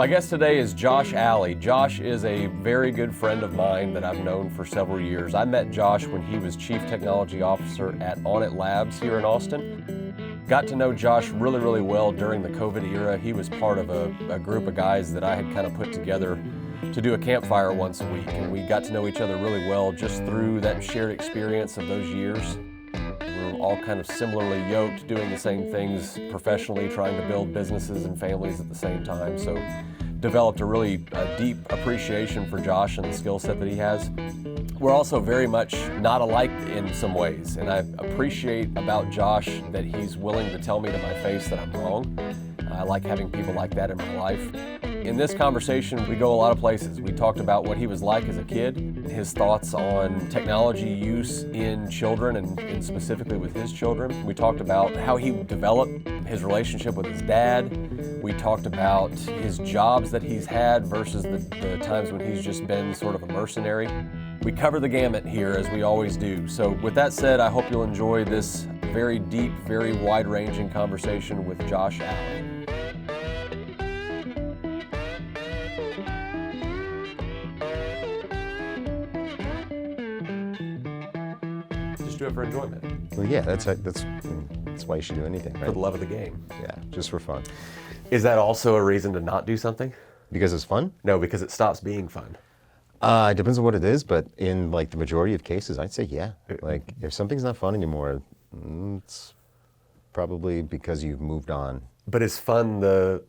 My guest today is Josh Alley. Josh is a very good friend of mine that I've known for several years. I met Josh when he was Chief Technology Officer at Onnit Labs here in Austin. Got to know Josh really, really well during the COVID era. He was part of a group of guys that I had kind of put together to do a campfire once a week, and we got to know each other really well just through that shared experience of those years. We're all kind of similarly yoked, doing the same things professionally, trying to build businesses and families at the same time. So developed a really deep appreciation for Josh and the skill set that he has. We're also very much not alike in some ways, and I appreciate about Josh that he's willing to tell me to my face that I'm wrong. I like having people like that in my life. In this conversation, we go a lot of places. We talked about what he was like as a kid, his thoughts on technology use in children and specifically with his children. We talked about how he developed his relationship with his dad. We talked about his jobs that he's had versus the times when he's just been sort of a mercenary. We cover the gamut here, as we always do. So with that said, I hope you'll enjoy this very deep, very wide-ranging conversation with Josh Alley. Do it for enjoyment. Well, yeah, that's why you should do anything, right? For the love of the game. Yeah, just for fun. Is that also a reason to not do something? Because it's fun? No, because it stops being fun. It depends on what it is, but in like the majority of cases, I'd say yeah. Like if something's not fun anymore, it's probably because you've moved on. But is fun the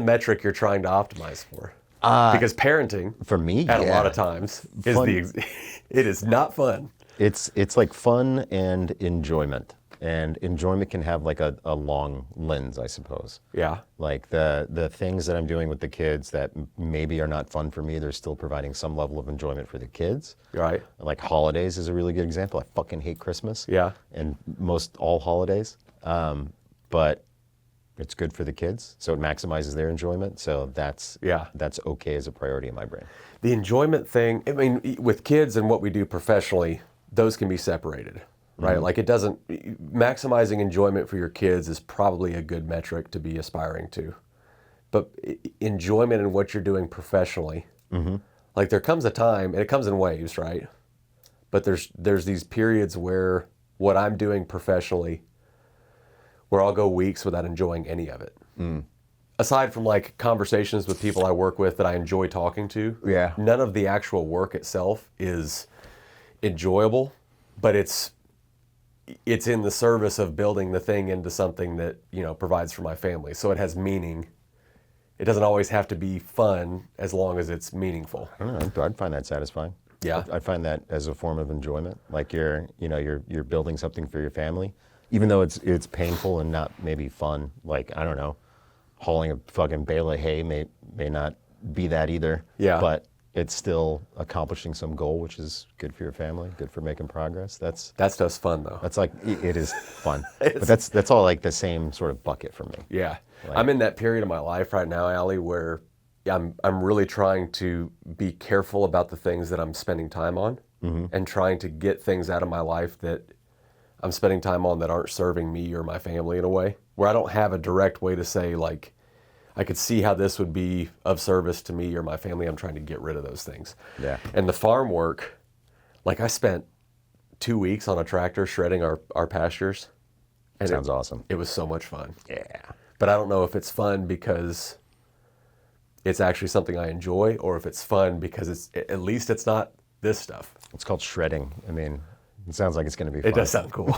metric you're trying to optimize for? Because parenting, for me, at a lot of times, it is not fun. It's like fun and enjoyment. And enjoyment can have like a long lens, I suppose. Yeah. Like the things that I'm doing with the kids that maybe are not fun for me, they're still providing some level of enjoyment for the kids. Right. Like holidays is a really good example. I fucking hate Christmas. Yeah. And most all holidays. But it's good for the kids, so it maximizes their enjoyment. So that's okay as a priority in my brain. The enjoyment thing, I mean, with kids and what we do professionally, those can be separated, right? Mm-hmm. Like maximizing enjoyment for your kids is probably a good metric to be aspiring to. But enjoyment in what you're doing professionally, mm-hmm. Like there comes a time, and it comes in waves, right? But there's these periods where what I'm doing professionally, where I'll go weeks without enjoying any of it. Mm. Aside from like conversations with people I work with that I enjoy talking to, none of the actual work itself is enjoyable, but it's in the service of building the thing into something that, provides for my family. So it has meaning. It doesn't always have to be fun as long as it's meaningful. I don't know, I'd find that satisfying. Yeah. I find that as a form of enjoyment. Like you're building something for your family. Even though it's painful and not maybe fun, like, I don't know, hauling a fucking bale of hay may not be that either. Yeah. But it's still accomplishing some goal, which is good for your family, good for making progress. That's just fun though. That's like, it is fun. But that's all like the same sort of bucket for me. Yeah. Like, I'm in that period of my life right now, Allie, where I'm really trying to be careful about the things that I'm spending time on, mm-hmm. and trying to get things out of my life that I'm spending time on that aren't serving me or my family in a way, where I don't have a direct way to say, like, I could see how this would be of service to me or my family. I'm trying to get rid of those things. Yeah. And the farm work, like I spent 2 weeks on a tractor shredding our pastures. And sounds awesome. It was so much fun. Yeah. But I don't know if it's fun because it's actually something I enjoy, or if it's fun because at least it's not this stuff. It's called shredding. I mean, it sounds like it's going to be fun. It does sound cool.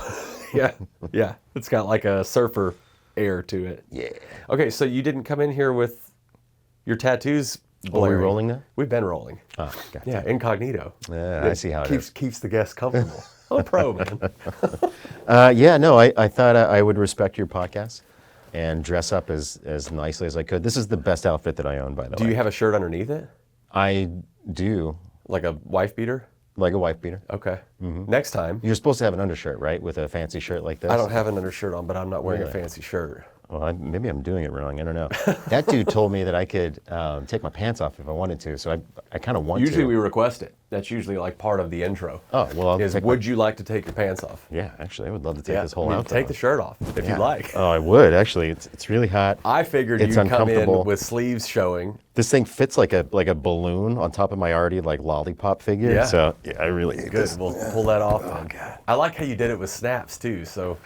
Yeah. It's got like a surfer air to it. Yeah. Okay, so you didn't come in here with your tattoos blaring. Are we rolling now? We've been rolling. Oh, gotcha. Yeah, incognito. Yeah, I see how it is. Keeps the guests comfortable. I'm a pro, man. I thought I would respect your podcast and dress up as nicely as I could. This is the best outfit that I own, by the way. Do you have a shirt underneath it? I do. Like a wife beater? Like a wife beater. Okay. Mm-hmm. Next time. You're supposed to have an undershirt, right? With a fancy shirt like this? I don't have an undershirt on, but I'm not wearing a fancy shirt. Well, maybe I'm doing it wrong. I don't know. That dude told me that I could take my pants off if I wanted to, so I kind of want to. Usually we request it. That's usually like part of the intro. Oh, well, would you like to take your pants off? Yeah, actually, I would love to take this whole outfit Take off. the shirt off if you like. Oh, I would, actually. It's really hot. I figured It's you'd come in uncomfortable. with sleeves showing. This thing fits like a balloon on top of my already like lollipop figure. Yeah. So yeah, I really hate Good. this. We'll pull that off. Oh then. God. I like how you did it with snaps too. So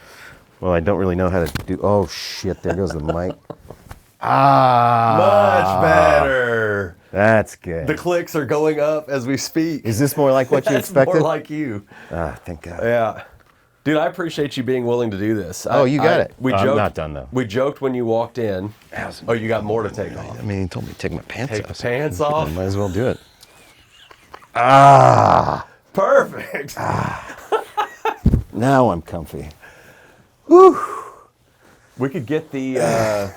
Well, I don't really know how to do. Oh shit! There goes the mic. Ah, much better. That's good. The clicks are going up as we speak. Is this more like what you That's expected? more like you. Ah, thank God. Yeah. Dude, I appreciate you being willing to do this. Oh, you got it. We I'm joked, not done, though. We joked when you walked in. Oh, you got more to take off. I mean, he told me to take my pants Take off. the pants I off. might as well do it. Ah, Perfect. now I'm comfy. We could get the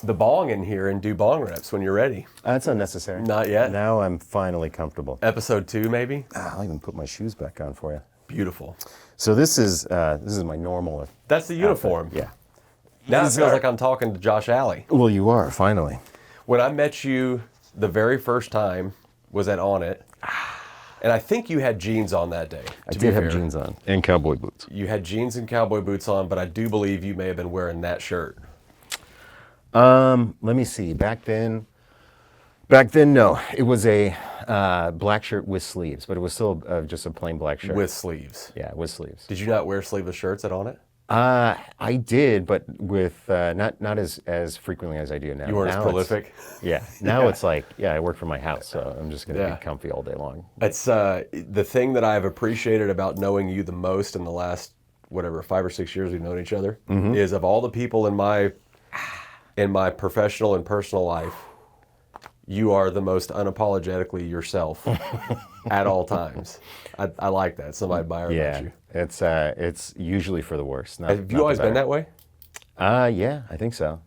bong in here and do bong reps when you're ready. That's unnecessary. Not yet. Now I'm finally comfortable. Episode 2, maybe. I'll even put my shoes back on for you. Beautiful. So this is my normal. That's the uniform. Yeah. Now it Yes, feels sir. like I'm talking to Josh Alley. Well, you are finally. When I met you the very first time was at Onnit, and I think you had jeans on that day. I did have jeans on and cowboy boots. You had jeans and cowboy boots on, but I do believe you may have been wearing that shirt. Let me see. Back then, no. It was a black shirt with sleeves, but it was still just a plain black shirt. With sleeves. Yeah, with sleeves. Did you not wear sleeveless shirts at Onnit? I did, but with not as frequently as I do now. You weren't as Now prolific? Yeah. Now it's like, I work from my house, so I'm just going to Yeah. be comfy all day long. It's the thing that I've appreciated about knowing you the most in the last, 5 or 6 years we've known each other, is of all the people in my professional and personal life, you are the most unapologetically yourself at all times. I like that. Somebody admire about you. It's usually for the worst. Have you always been that way? Yeah, I think so.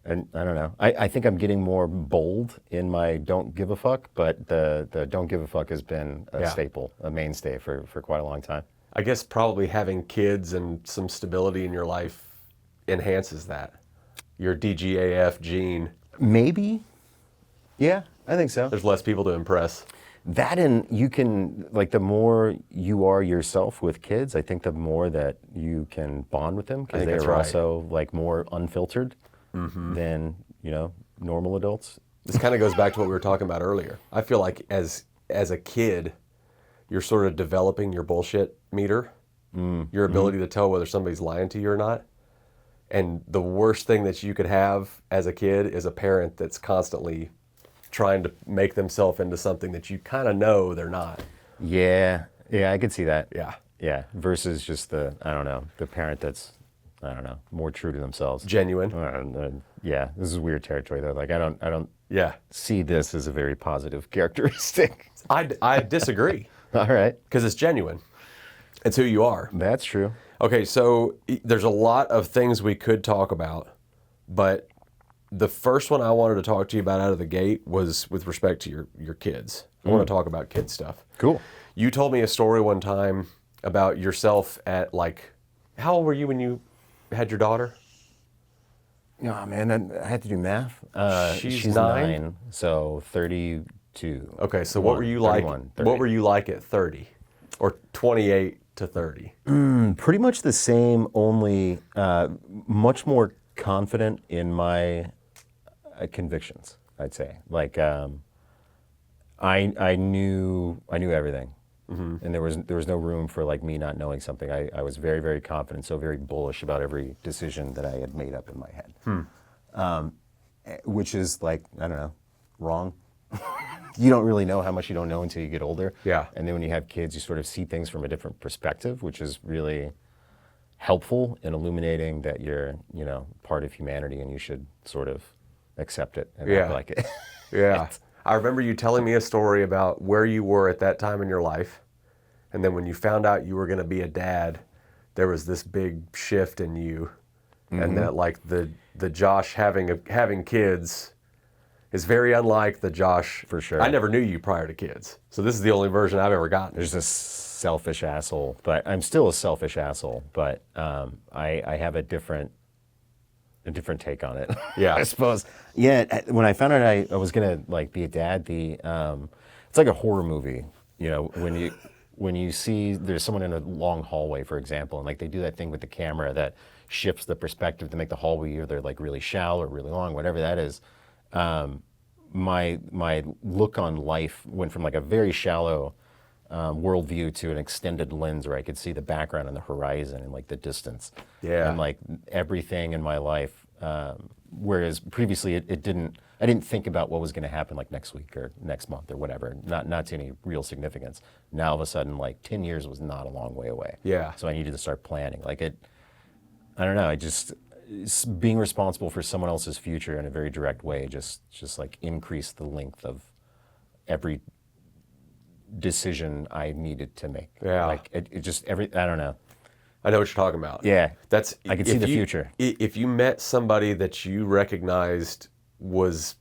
And I don't know. I think I'm getting more bold in my don't give a fuck, but the don't give a fuck has been a staple, a mainstay for quite a long time. I guess probably having kids and some stability in your life enhances that. Your DGAF gene. Maybe. Yeah, I think so. There's less people to impress. That, and you can, like, the more you are yourself with kids, I think the more that you can bond with them, because they're also like more unfiltered than, normal adults. This kind of goes back to what we were talking about earlier. I feel like as a kid, you're sort of developing your bullshit meter, your ability to tell whether somebody's lying to you or not. And the worst thing that you could have as a kid is a parent that's constantly trying to make themselves into something that you kind of know they're not. Yeah, I could see that. Yeah. Yeah, versus just the parent that's, more true to themselves. Genuine. Yeah, this is weird territory though. Like I don't Yeah. see this as a very positive characteristic. I disagree. All right. Because it's genuine. It's who you are. That's true. Okay, so there's a lot of things we could talk about, but the first one I wanted to talk to you about out of the gate was with respect to your kids. I want to talk about kid stuff. Cool. You told me a story one time about yourself at how old were you when you had your daughter? Oh man, I had to do math. She's she's 9? So 32. Okay, so what were you like? 31, What were you like at 30, or 28 to 30? Pretty much the same, only much more confident in my convictions, I'd say. Like I knew everything, and there was no room for me not knowing something. I was very, very confident, so very bullish about every decision that I had made up in my head, which is I don't know, wrong. You don't really know how much you don't know until you get older. Yeah. And then when you have kids, you sort of see things from a different perspective, which is really helpful in illuminating that you're, part of humanity and you should sort of accept it and act like it. Yeah. I remember you telling me a story about where you were at that time in your life. And then when you found out you were going to be a dad, there was this big shift in you. And that the Josh having kids is very unlike the Josh. For sure. I never knew you prior to kids. So this is the only version I've ever gotten. There's this selfish asshole, but I'm still a selfish asshole, but I have a different a different take on it. Yeah. I suppose. Yeah, when I found out I was gonna like be a dad, it's like a horror movie. You know, when you see there's someone in a long hallway, for example, and like they do that thing with the camera that shifts the perspective to make the hallway either like really shallow or really long, whatever that is. My look on life went from like a very shallow worldview to an extended lens where I could see the background and the horizon and like the distance. Yeah. And like everything in my life. Whereas previously I didn't think about what was going to happen like next week or next month or whatever, not to any real significance. Now all of a sudden, like 10 years was not a long way away. Yeah. So I needed to start planning. I don't know, being responsible for someone else's future in a very direct way just like increased the length of every decision I needed to make. Yeah. Like I don't know. I know what you're talking about. Yeah. That's I could see the future. If you met somebody that you recognized was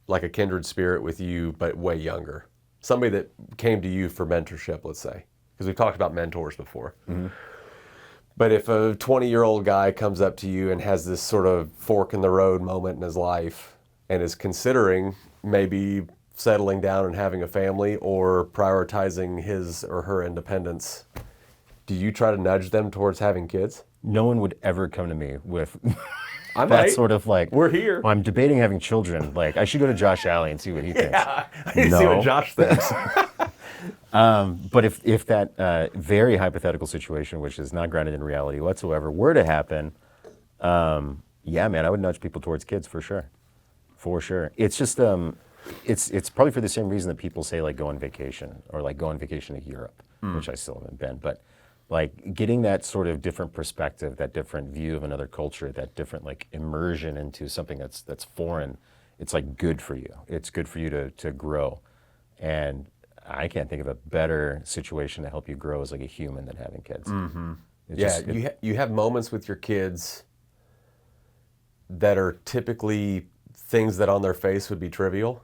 like a kindred spirit with you, but way younger, somebody that came to you for mentorship, let's say, because we've talked about mentors before. Mm-hmm. But if a 20-year-old guy comes up to you and has this sort of fork in the road moment in his life and is considering maybe settling down and having a family or prioritizing his or her independence, do you try to nudge them towards having kids? No one would ever come to me with I that might. sort of like, we're here. Well, I'm debating having children. Like, I should go to Josh Alley and see what he thinks. Yeah, I need to see what Josh thinks. But if that very hypothetical situation, which is not grounded in reality whatsoever, were to happen, yeah, man, I would nudge people towards kids for sure. For sure. It's just, it's probably for the same reason that people say like go on vacation or like go on vacation to Europe, which I still haven't been. But like getting that sort of different perspective, that different view of another culture, that different like immersion into something that's foreign, it's like good for you. It's good for you to grow. And I can't think of a better situation to help you grow as like a human than having kids. Mm-hmm. You have moments with your kids that are typically things that on their face would be trivial.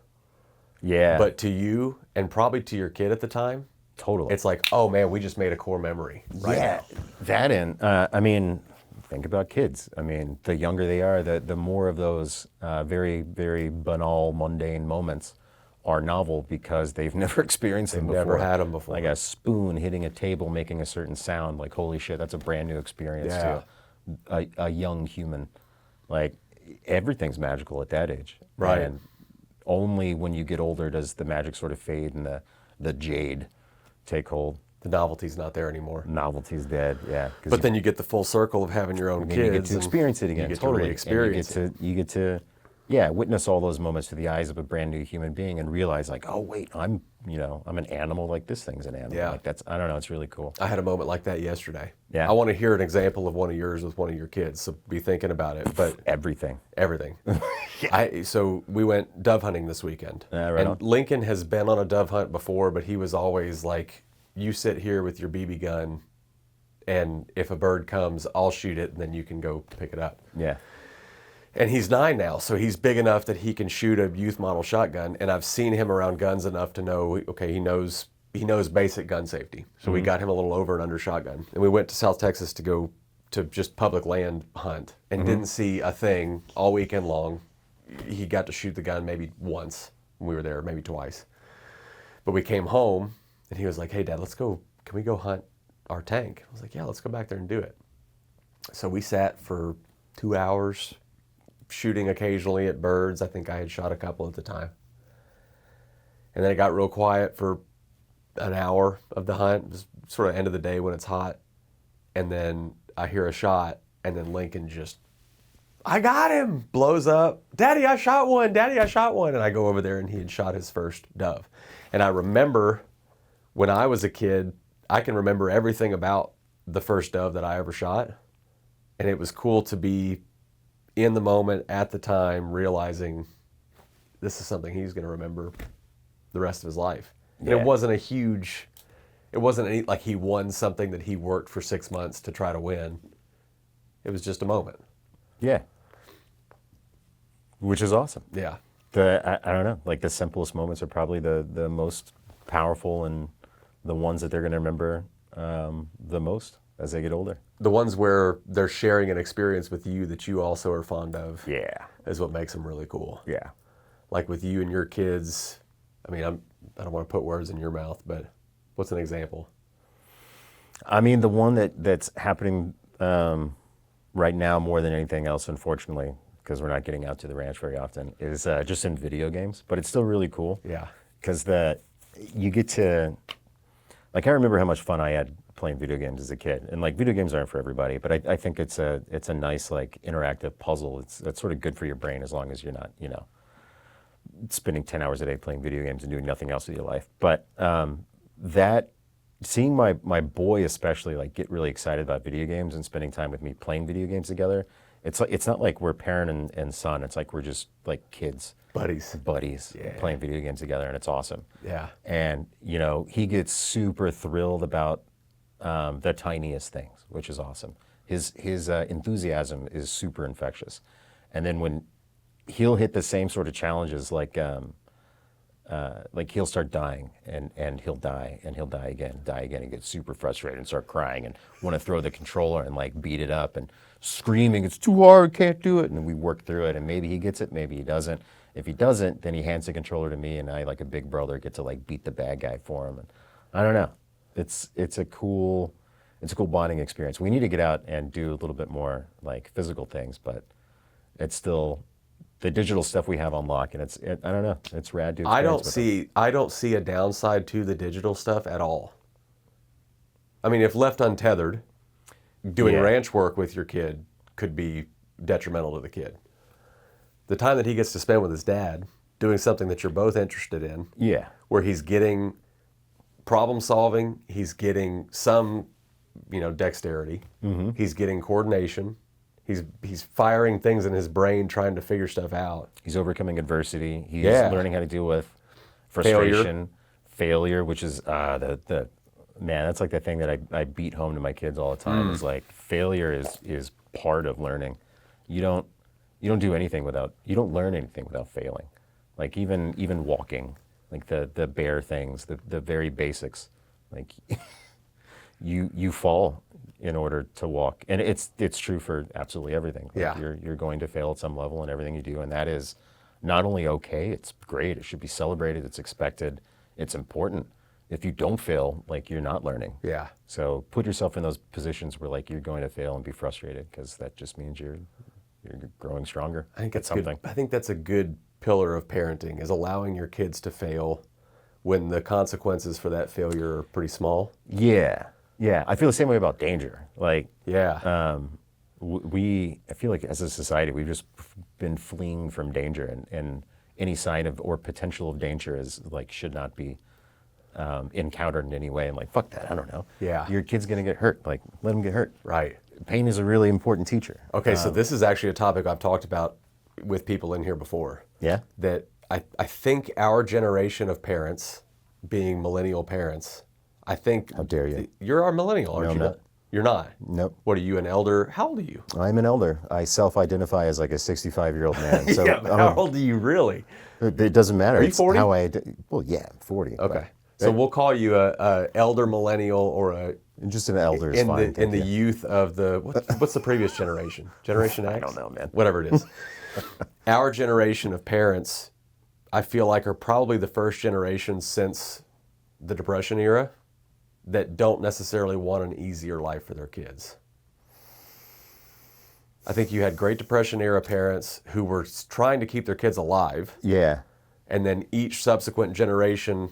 Yeah. But to you and probably to your kid at the time, totally. it's like, oh man, we just made a core memory right now. That and I mean, think about kids. I mean, the younger they are, the more of those very, very banal, mundane moments are novel because they've never experienced them before. Never had them before. Like a spoon hitting a table making a certain sound, like holy shit, that's a brand new experience to a young human. Like everything's magical at that age. Right. And only when you get older does the magic sort of fade and the jade take hold. The novelty's not there anymore. Novelty's dead, yeah. But then you get the full circle of having your own kids. You get to experience it again, you get totally. to re-experience it. You get to witness all those moments through the eyes of a brand new human being and realize like, oh wait, I'm an animal like this thing's an animal. Yeah. Like I don't know, it's really cool. I had a moment like that yesterday. Yeah. I want to hear an example of one of yours with one of your kids, so be thinking about it. But Everything. So we went dove hunting this weekend. Right and on. Lincoln has been on a dove hunt before, but he was always like, you sit here with your BB gun, and if a bird comes, I'll shoot it, and then you can go pick it up. Yeah. And he's 9 now, so he's big enough that he can shoot a youth model shotgun. And I've seen him around guns enough to know, okay, he knows basic gun safety. So we got him a little over and under shotgun. And we went to South Texas to go to just public land hunt and didn't see a thing all weekend long. He got to shoot the gun maybe once when we were there, maybe twice. But we came home and he was like, hey, Dad, can we go hunt our tank? I was like, yeah, let's go back there and do it. So we sat for 2 hours, shooting occasionally at birds. I think I had shot a couple at the time. And then it got real quiet for an hour of the hunt. It was sort of end of the day when it's hot. And then I hear a shot, and then Lincoln just, I got him, blows up. Daddy, I shot one. Daddy, I shot one. And I go over there, and he had shot his first dove. And I remember when I was a kid, I can remember everything about the first dove that I ever shot. And it was cool to be in the moment at the time realizing this is something he's going to remember the rest of his life. Yeah. And it wasn't any, like he won something that he worked for 6 months to try to win. It was just a moment. Yeah. Which is awesome. Yeah. I don't know, like the simplest moments are probably the most powerful and the ones that they're going to remember the most. as they get older. The ones where they're sharing an experience with you that you also are fond of. Yeah. Is what makes them really cool. Yeah. Like with you and your kids. I mean, I don't want to put words in your mouth, but what's an example? I mean, the one that's happening right now more than anything else, unfortunately, because we're not getting out to the ranch very often, is just in video games. But it's still really cool. Yeah. Because you get to, like, I remember how much fun I had playing video games as a kid. And like, video games aren't for everybody, but I think it's a nice, like, interactive puzzle. It's sort of good for your brain as long as you're not, spending 10 hours a day playing video games and doing nothing else with your life. But seeing my boy especially like get really excited about video games and spending time with me playing video games together, it's not like we're parent and son. It's like we're just like kids. Buddies Yeah. playing video games together, and it's awesome. Yeah. And, he gets super thrilled about the tiniest things, which is awesome. His enthusiasm is super infectious. And then when he'll hit the same sort of challenges, like he'll start dying and he'll die and he'll die again, and get super frustrated and start crying and want to throw the controller and like beat it up and screaming, it's too hard, can't do it. And we work through it, and maybe he gets it, maybe he doesn't. If he doesn't, then he hands the controller to me, and I, like a big brother, get to like beat the bad guy for him. And I don't know. It's a cool bonding experience. We need to get out and do a little bit more like physical things, but it's still the digital stuff we have on lock, and I don't know. It's rad to experience. I don't see a downside to the digital stuff at all. I mean, if left untethered, doing ranch work with your kid could be detrimental to the kid. The time that he gets to spend with his dad doing something that you're both interested in, where he's getting problem solving, he's getting some, dexterity, he's getting coordination, he's firing things in his brain trying to figure stuff out. He's overcoming adversity. He's learning how to deal with frustration, failure, which is man, that's like the thing that I beat home to my kids all the time. Is like failure is part of learning. You don't learn anything without failing. Like even walking, like the bare things, the very basics. Like you fall in order to walk, and it's true for absolutely everything. Like you're going to fail at some level in everything you do, and that is not only okay, it's great. It should be celebrated. It's expected. It's important. If you don't fail, like you're not learning. Yeah. So put yourself in those positions where like you're going to fail and be frustrated, because that just means you're growing stronger. I think that's something. I think that's a good pillar of parenting, is allowing your kids to fail when the consequences for that failure are pretty small. Yeah. I feel the same way about danger. Like, I feel like as a society, we've just been fleeing from danger, and any sign of or potential of danger is like should not be encountered in any way. I'm like, fuck that, I don't know. Yeah. Your kid's gonna get hurt, like let him get hurt. Right. Pain is a really important teacher. Okay, so this is actually a topic I've talked about with people in here before. Yeah? That I think our generation of parents, being millennial parents, I think... How dare you? You're our millennial, aren't you? No, I'm not. You're not? Nope. What, are you an elder? How old are you? I'm an elder. I self-identify as like a 65-year-old man. So yeah, but how old are you really? It doesn't matter. Are you 40? Well, yeah, I'm 40. Okay. So we'll call you a elder millennial, or just an elder is fine. In the youth of the what's the previous generation? Generation X? I don't know, man. Whatever it is. Our generation of parents, I feel like, are probably the first generation since the Depression era that don't necessarily want an easier life for their kids. I think you had Great Depression era parents who were trying to keep their kids alive. Yeah. And then each subsequent generation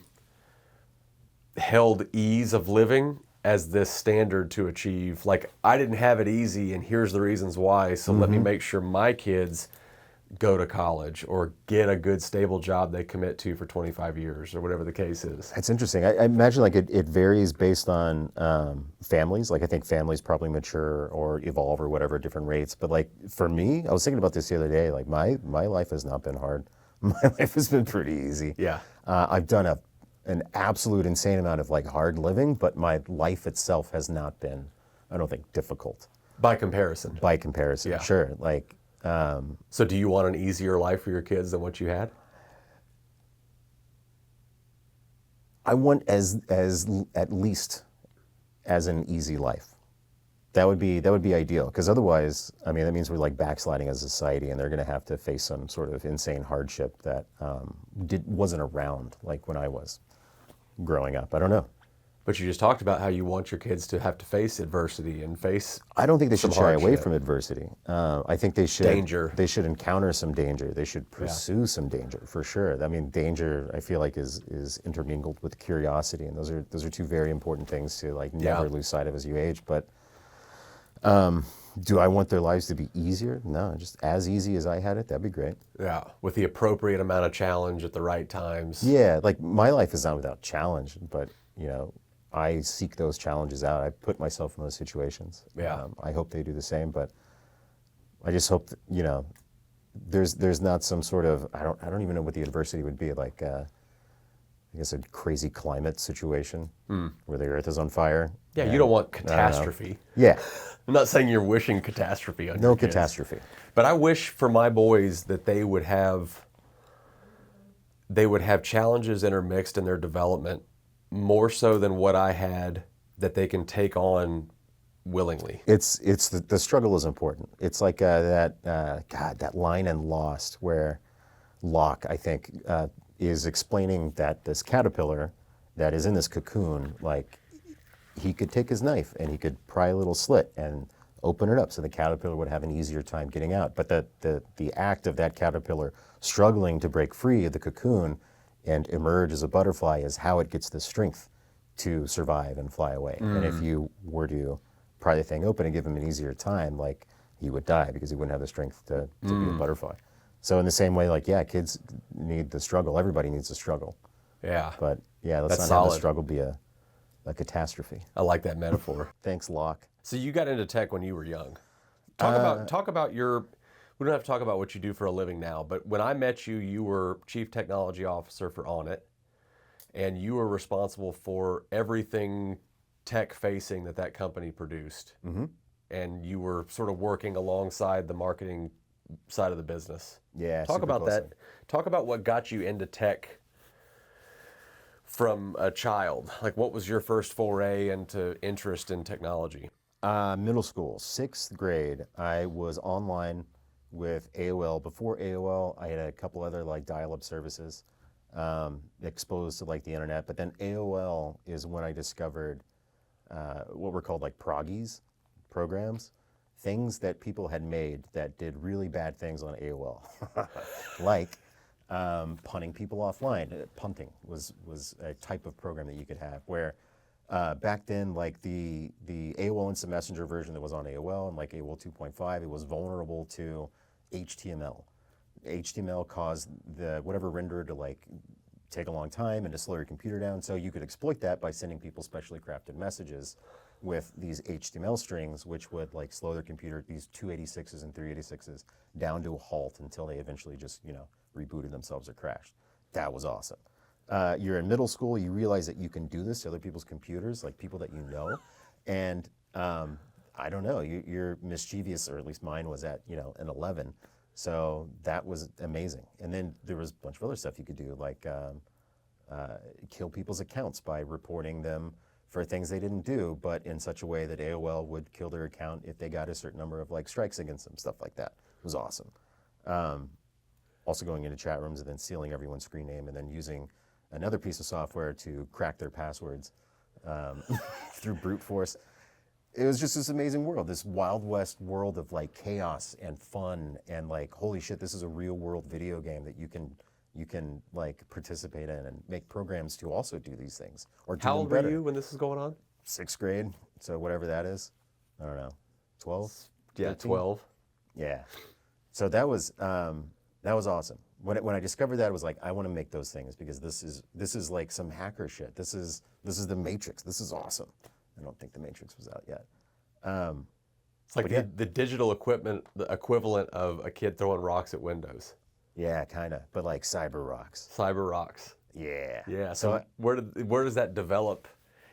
held ease of living as this standard to achieve. Like, I didn't have it easy, and here's the reasons why, so let me make sure my kids go to college or get a good stable job they commit to for 25 years or whatever the case is. That's interesting. I imagine like it varies based on families. Like I think families probably mature or evolve or whatever at different rates. But like for me, I was thinking about this the other day, like my life has not been hard. My life has been pretty easy. Yeah. I've done an absolute insane amount of like hard living, but my life itself has not been, I don't think, difficult. By comparison. By comparison, Yeah. Sure. Like, so do you want an easier life for your kids than what you had? I want as at least as an easy life. That would be ideal, because otherwise, I mean, that means we're like backsliding as a society, and they're going to have to face some sort of insane hardship that wasn't around like when I was growing up. I don't know. But you just talked about how you want your kids to have to face adversity and face. I don't think they should shy away hardship. from adversity. I think they should. Danger. They should encounter some danger. They should pursue some danger, for sure. I mean, danger, I feel like, is intermingled with curiosity, and those are two very important things to like never lose sight of as you age. But do I want their lives to be easier? No, just as easy as I had it. That'd be great. Yeah, with the appropriate amount of challenge at the right times. Yeah, like my life is not without challenge, but you know, I seek those challenges out. I put myself in those situations. Yeah. I hope they do the same, but I just hope that, you know, there's not some sort of, I don't even know what the adversity would be, like I guess a crazy climate situation where the earth is on fire. Yeah, you don't want catastrophe. Yeah. I'm not saying you're wishing catastrophe on No your kids. catastrophe. But I wish for my boys that they would have challenges intermixed in their development more so than what I had, that they can take on willingly. It's the struggle is important. It's like that line in Lost where Locke, I think, is explaining that this caterpillar that is in this cocoon, like, he could take his knife and he could pry a little slit and open it up so the caterpillar would have an easier time getting out. But the act of that caterpillar struggling to break free of the cocoon and emerge as a butterfly is how it gets the strength to survive and fly away. And if you were to pry the thing open and give him an easier time, like, he would die because he wouldn't have the strength to be a butterfly. So in the same way, like, yeah, kids need the struggle. Everybody needs the struggle. Yeah. But yeah, let's That's not have the solid. struggle be a catastrophe. I like that metaphor. Thanks, Locke. So you got into tech when you were young. Talk about your. We don't have to talk about what you do for a living now, but when I met you, you were Chief Technology Officer for Onnit, and you were responsible for everything tech-facing that company produced. Mm-hmm. And you were sort of working alongside the marketing side of the business. Yeah. Talk about that. Talk about what got you into tech from a child. Like, what was your first foray into interest in technology? Middle school, 6th grade, I was online with AOL. Before AOL, I had a couple other like dial-up services exposed to like the internet. But then AOL is when I discovered what were called like proggies programs, things that people had made that did really bad things on AOL, like punting people offline. Punting was a type of program that you could have where back then, like the AOL Instant Messenger version that was on AOL and like AOL 2.5, it was vulnerable to HTML. HTML caused the whatever renderer to like take a long time and to slow your computer down. So you could exploit that by sending people specially crafted messages with these HTML strings, which would like slow their computer, these 286s and 386s, down to a halt until they eventually just, you know, rebooted themselves or crashed. That was awesome. You're in middle school, you realize that you can do this to other people's computers, like people that you know, and I don't know, you're mischievous, or at least mine was at, you know, an 11. So that was amazing. And then there was a bunch of other stuff you could do, like kill people's accounts by reporting them for things they didn't do, but in such a way that AOL would kill their account if they got a certain number of like strikes against them, stuff like that. It was awesome. Also going into chat rooms and then stealing everyone's screen name and then using another piece of software to crack their passwords through brute force. It was just this amazing world, this Wild West world of like chaos and fun and like, holy shit, this is a real world video game that you can like participate in and make programs to also do these things or do How them old better. were you when this is going on? 6th grade, so whatever that is, I don't know, 12? Yeah, 13? 12. Yeah. So that was awesome. When I discovered that, I was like, I want to make those things because this is like some hacker shit. This is the Matrix. This is awesome. I don't think the Matrix was out yet. It's like the digital equipment, the equivalent of a kid throwing rocks at windows. Yeah, kind of, but like cyber rocks. Cyber rocks. Yeah. Yeah. So where does that develop?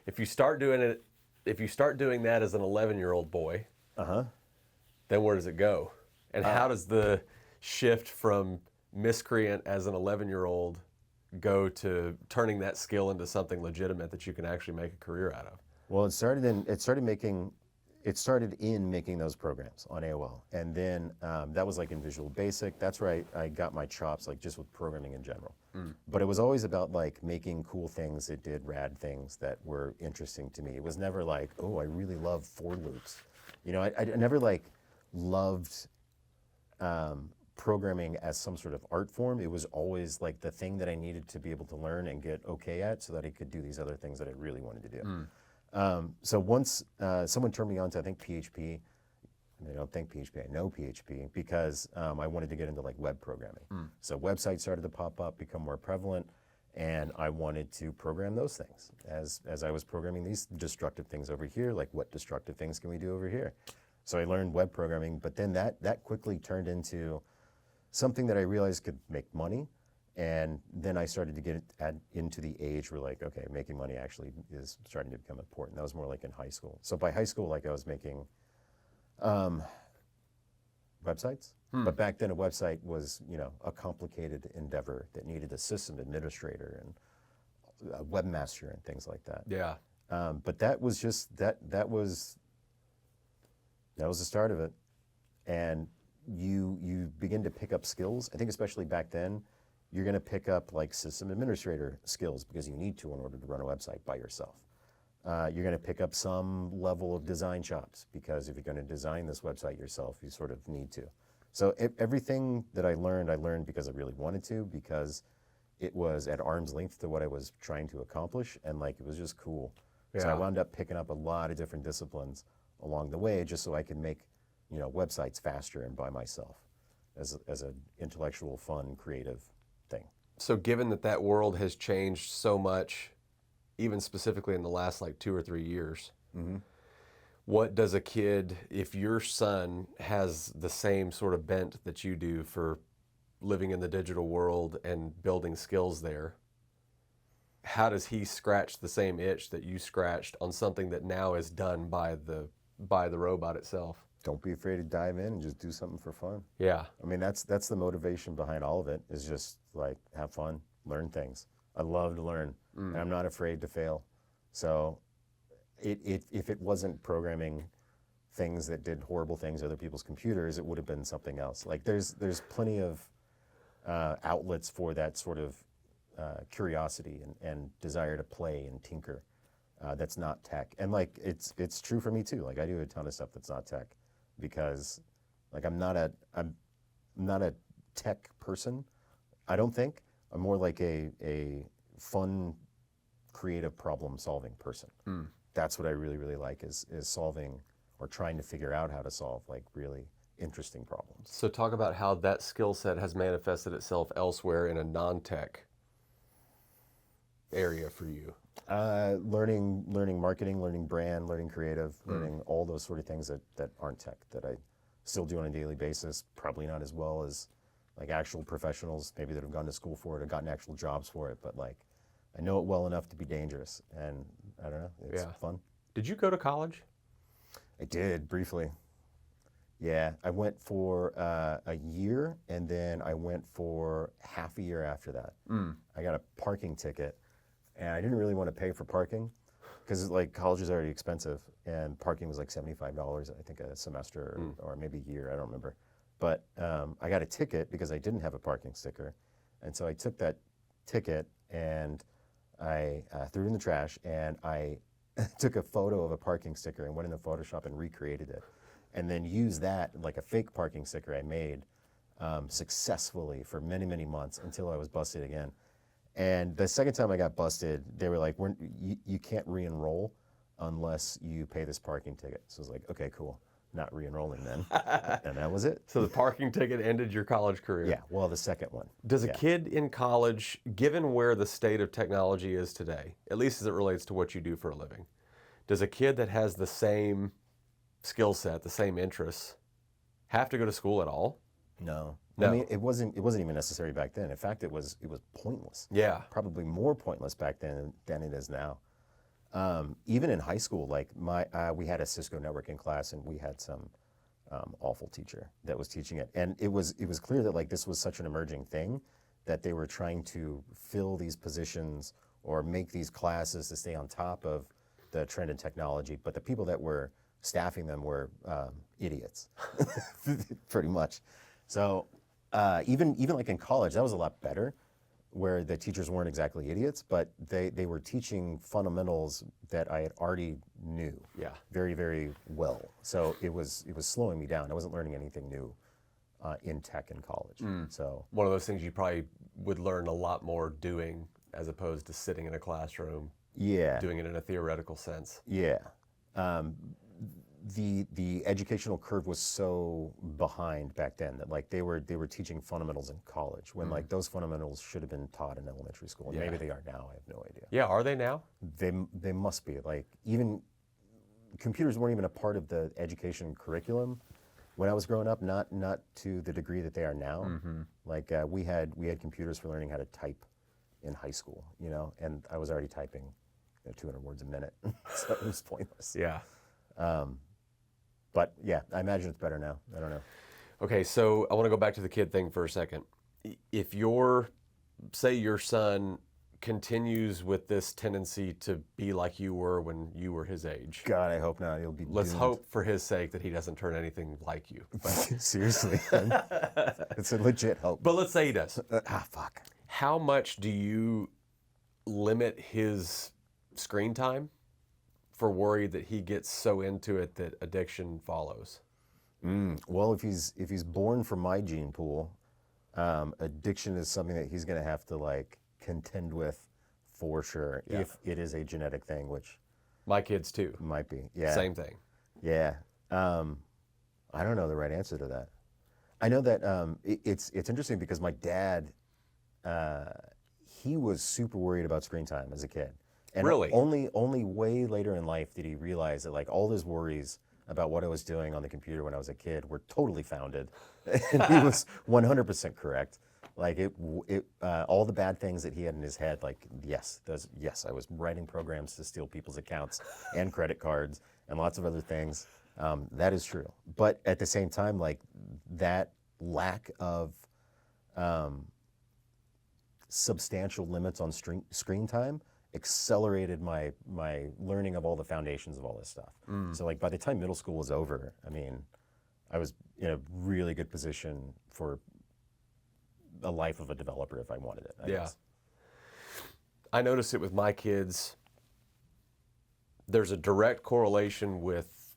If you start doing that as an 11-year-old boy, then where does it go? And how does the shift from miscreant as an 11-year-old go to turning that skill into something legitimate that you can actually make a career out of? Well, it started making it started in making those programs on AOL. And then that was like in Visual Basic. That's where I got my chops, like just with programming in general. But it was always about like making cool things that did rad things that were interesting to me. It was never like, oh, I really love for loops. You know, I never like loved programming as some sort of art form. It was always like the thing that I needed to be able to learn and get okay at so that I could do these other things that I really wanted to do. So once someone turned me on to, I think, PHP, and I don't think PHP, I know PHP, because I wanted to get into like web programming. So websites started to pop up, become more prevalent, and I wanted to program those things. As I was programming these destructive things over here, like what destructive things can we do over here? So I learned web programming, but then that quickly turned into something that I realized could make money. And then I started to get into the age where like, okay, making money actually is starting to become important. That was more like in high school. So by high school, like I was making websites. But back then a website was, you know, a complicated endeavor that needed a system administrator and a webmaster and things like that. Yeah. But that was just, that was the start of it. And you begin to pick up skills. I think especially back then, you're going to pick up like system administrator skills because you need to in order to run a website by yourself. You're going to pick up some level of design chops because if you're going to design this website yourself, you sort of need to. So everything that I learned because I really wanted to, because it was at arm's length to what I was trying to accomplish, and like it was just cool. Yeah. So I wound up picking up a lot of different disciplines along the way just so I could make, you know, websites faster and by myself as an intellectual, fun, creative thing. So given that world has changed so much, even specifically in the last like 2 or 3 years, what does a kid, if your son has the same sort of bent that you do for living in the digital world and building skills there, how does he scratch the same itch that you scratched on something that now is done by the robot itself? Don't be afraid to dive in and just do something for fun. Yeah. I mean, that's the motivation behind all of it, is just like have fun, learn things. I love to learn, and I'm not afraid to fail. So if it wasn't programming things that did horrible things to other people's computers, it would have been something else. Like there's plenty of outlets for that sort of curiosity and desire to play and tinker that's not tech. And like it's true for me too. Like I do a ton of stuff that's not tech because like I'm not a tech person. I don't think. I'm more like a fun, creative problem solving person. That's what I really, really like is solving or trying to figure out how to solve like really interesting problems. So talk about how that skill set has manifested itself elsewhere in a non-tech area for you. Learning marketing, learning brand, learning creative, learning all those sort of things that aren't tech that I still do on a daily basis. Probably not as well as like actual professionals, maybe that have gone to school for it or gotten actual jobs for it, but like I know it well enough to be dangerous, and I don't know, it's fun. Did you go to college? I did, briefly. Yeah, I went for a year, and then I went for half a year after that. I got a parking ticket, and I didn't really want to pay for parking because like college is already expensive, and parking was like $75, I think, a semester or maybe a year, I don't remember. But I got a ticket because I didn't have a parking sticker, and so I took that ticket and I threw it in the trash, and I took a photo of a parking sticker and went into Photoshop and recreated it, and then used that, like a fake parking sticker I made, successfully for many, many months until I was busted again. And the second time I got busted, they were like, you can't re-enroll unless you pay this parking ticket. So I was like, okay, cool. Not re-enrolling then. And that was it. So the parking ticket ended your college career? Yeah, well, the second one. Does a kid in college, given where the state of technology is today, at least as it relates to what you do for a living, does a kid that has the same skill set, the same interests, have to go to school at all? No. No. I mean, it wasn't even necessary back then. In fact, it was pointless. Yeah. Probably more pointless back then than it is now. Even in high school, like we had a Cisco networking class, and we had some awful teacher that was teaching it, and it was clear that like this was such an emerging thing that they were trying to fill these positions or make these classes to stay on top of the trend in technology. But the people that were staffing them were idiots, pretty much. So even like in college, that was a lot better, where the teachers weren't exactly idiots, but they were teaching fundamentals that I had already knew very, very well. So it was slowing me down. I wasn't learning anything new in tech in college. So One of those things you probably would learn a lot more doing as opposed to sitting in a classroom doing it in a theoretical sense. Yeah. The educational curve was so behind back then that like they were teaching fundamentals in college when like those fundamentals should have been taught in elementary school. And maybe they are now. I have no idea. Yeah, are they now? They must be. Like even computers weren't even a part of the education curriculum when I was growing up. Not to the degree that they are now. Like we had computers for learning how to type in high school, you know, and I was already typing 200 words a minute, so it was pointless. Yeah. But yeah, I imagine it's better now. I don't know. Okay, so I want to go back to the kid thing for a second. If say your son continues with this tendency to be like you were when you were his age. God, I hope not. He'll be Let's doomed. hope for his sake that he doesn't turn anything like you. But, Seriously. It's a legit hope. but let's say he does. Fuck. How much do you limit his screen time for worry that he gets so into it that addiction follows? Well, if he's born from my gene pool, addiction is something that he's going to have to like contend with for sure. If it is a genetic thing, which My kids too. might be. Yeah. Same thing. Yeah. I don't know the right answer to that. I know that it's interesting because my dad, he was super worried about screen time as a kid. And Really? Only way later in life did he realize that like all his worries about what I was doing on the computer when I was a kid were totally founded, and he was 100% correct. Like all the bad things that he had in his head, like yes, I was writing programs to steal people's accounts and credit cards and lots of other things. That is true. But at the same time, like that lack of substantial limits on screen time accelerated my learning of all the foundations of all this stuff. So like by the time middle school was over, I mean, I was in a really good position for a life of a developer if I wanted it. I guess. I notice it with my kids. There's a direct correlation with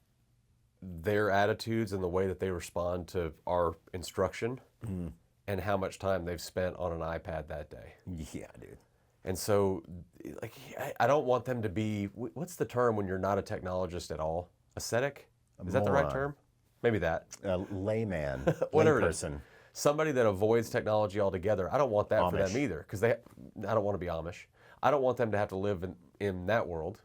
their attitudes and the way that they respond to our instruction and how much time they've spent on an iPad that day. Yeah, dude. And so, like, I don't want them to be, what's the term when you're not a technologist at all? Ascetic? Is that the right term? Maybe that. Layman, Whatever layperson. Somebody that avoids technology altogether. I don't want that for Amish. them either, because I don't want to be Amish. I don't want them to have to live in that world.